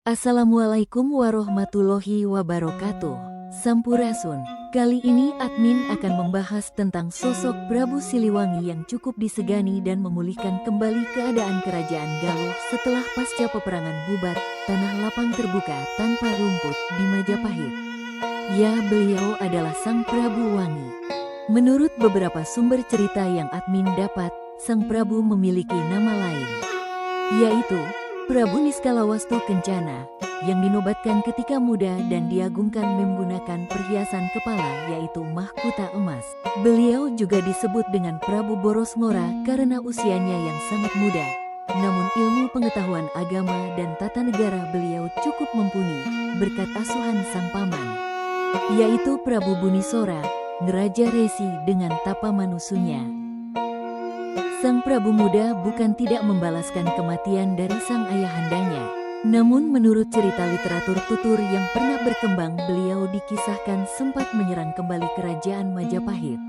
Assalamualaikum warahmatullahi wabarakatuh. Sampurasun. Kali ini admin akan membahas tentang sosok Prabu Siliwangi yang cukup disegani dan memulihkan kembali keadaan kerajaan Galuh setelah pasca peperangan bubar, tanah lapang terbuka tanpa rumput di Majapahit. Ya, beliau adalah Sang Prabu Wangi. Menurut beberapa sumber cerita yang admin dapat, Sang Prabu memiliki nama lain, yaitu Prabu Niskalawastu Kencana, yang dinobatkan ketika muda dan diagungkan menggunakan perhiasan kepala yaitu mahkota emas. Beliau juga disebut dengan Prabu Boros Ngora karena usianya yang sangat muda. Namun ilmu pengetahuan agama dan tata negara beliau cukup mumpuni berkat asuhan sang paman, yaitu Prabu Bunisora, ngeraja Resi dengan Tapamanusunya. Sang Prabu muda bukan tidak membalaskan kematian dari sang ayahandanya. Namun menurut cerita literatur tutur yang pernah berkembang, beliau dikisahkan sempat menyerang kembali kerajaan Majapahit.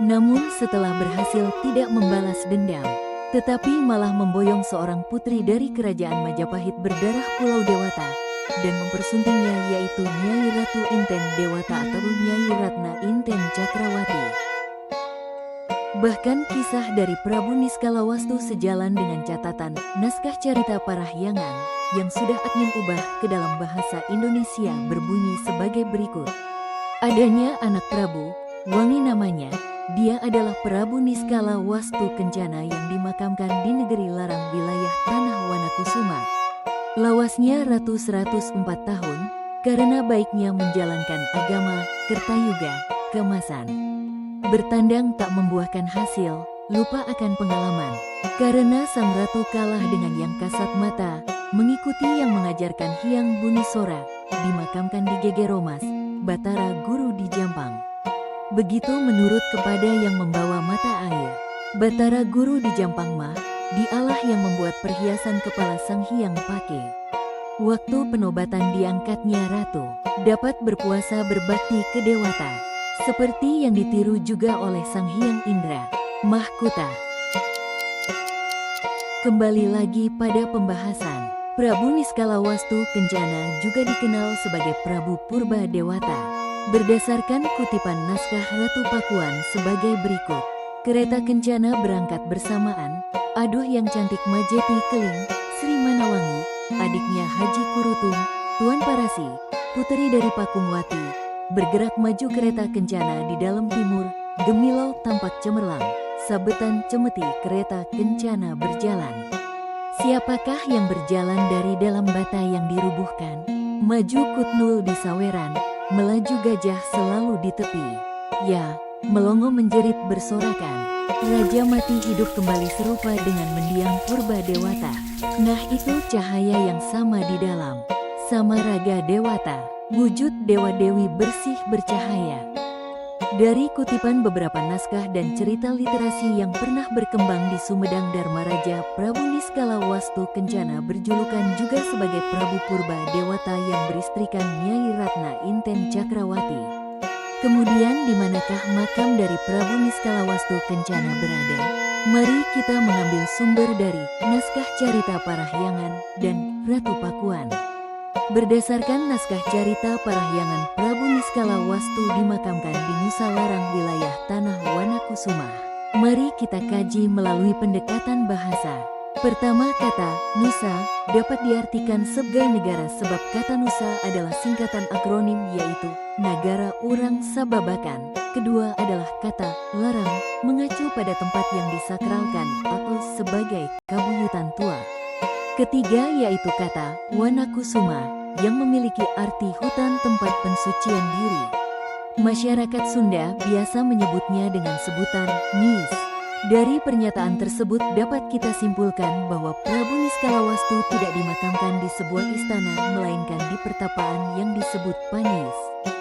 Namun setelah berhasil tidak membalas dendam, tetapi malah memboyong seorang putri dari kerajaan Majapahit berdarah Pulau Dewata dan mempersuntingnya, yaitu Nyai Ratu Inten Dewata atau Nyai Ratna Inten Cakrawati. Bahkan kisah dari Prabu Niskalawastu sejalan dengan catatan naskah Carita Parahyangan yang sudah admin ubah ke dalam bahasa Indonesia berbunyi sebagai berikut. Adanya anak Prabu, Wangi namanya, dia adalah Prabu Niskalawastu Kencana yang dimakamkan di negeri Larang wilayah Tanah Wanakusuma. Lawasnya Ratu 104 tahun, karena baiknya menjalankan agama Kertayuga, Kemasan. Bertandang tak membuahkan hasil, lupa akan pengalaman. Karena sang ratu kalah dengan yang kasat mata, mengikuti yang mengajarkan Hyang Bunisora, dimakamkan di Gegeromas, Batara Guru di Jampang. Begitu menurut kepada yang membawa mata air. Batara Guru di Jampang mah, dialah yang membuat perhiasan kepala sang Hyang pakai. Waktu penobatan diangkatnya ratu, dapat berpuasa berbakti ke dewata. Seperti yang ditiru juga oleh Sang Hyang Indra, Mahkota. Kembali lagi pada pembahasan, Prabu Niskalawastu Kencana juga dikenal sebagai Prabu Purba Dewata. Berdasarkan kutipan naskah Ratu Pakuan sebagai berikut. Kereta Kencana berangkat bersamaan, aduh yang cantik Majeti Keling, Sri Manawangi, adiknya Haji Kurutung, Tuan Parasi, puteri dari Pakungwati. Bergerak maju kereta Kencana di dalam timur, gemilau tampak cemerlang, sabetan cemeti kereta Kencana berjalan. Siapakah yang berjalan dari dalam bata yang dirubuhkan? Maju Kutnul di saweran, melaju gajah selalu di tepi. Ya, melongo menjerit bersorakan. Raja mati hidup kembali serupa dengan mendiang Purba Dewata. Nah itu cahaya yang sama di dalam, sama raga Dewata. Wujud dewa-dewi bersih bercahaya. Dari kutipan beberapa naskah dan cerita literasi yang pernah berkembang di Sumedang, Dharmaraja Prabu Niskalawastu Kencana berjulukan juga sebagai Prabu Purba Dewata yang beristrikan Nyai Ratna Inten Cakrawati. Kemudian di manakah makam dari Prabu Niskalawastu Kencana berada? Mari kita mengambil sumber dari naskah Carita Parahyangan dan Ratu Pakuan. Berdasarkan naskah Carita Parahyangan, Prabu Niskalawastu dimakamkan di Nusa Larang wilayah Tanah Wanakusuma. Mari kita kaji melalui pendekatan bahasa. Pertama, kata Nusa dapat diartikan sebagai negara sebab kata Nusa adalah singkatan akronim yaitu Nagara Urang Sababakan. Kedua adalah kata Larang mengacu pada tempat yang disakralkan atau sebagai kabuyutan tua. Ketiga yaitu kata Wanakusuma yang memiliki arti hutan tempat pensucian diri. Masyarakat Sunda biasa menyebutnya dengan sebutan Nis. Dari pernyataan tersebut dapat kita simpulkan bahwa Prabu Niskalawastu tidak dimakamkan di sebuah istana melainkan di pertapaan yang disebut Panis.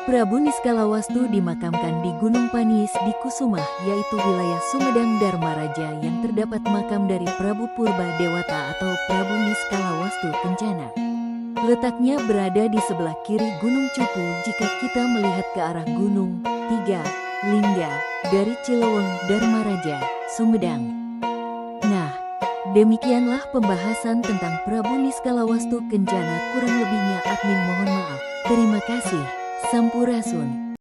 Prabu Niskalawastu dimakamkan di Gunung Panis di Kusumah, yaitu wilayah Sumedang Dharmaraja yang terdapat makam dari Prabu Purba Dewata atau Prabu Niskalawastu Kencana. Letaknya berada di sebelah kiri Gunung Cupu jika kita melihat ke arah Gunung Tiga Lingga dari Cileweng, Dharmaraja, Sumedang. Nah, Demikianlah pembahasan tentang Prabu Niskalawastu Kencana, kurang lebihnya admin mohon maaf. Terima kasih. Sampurasun.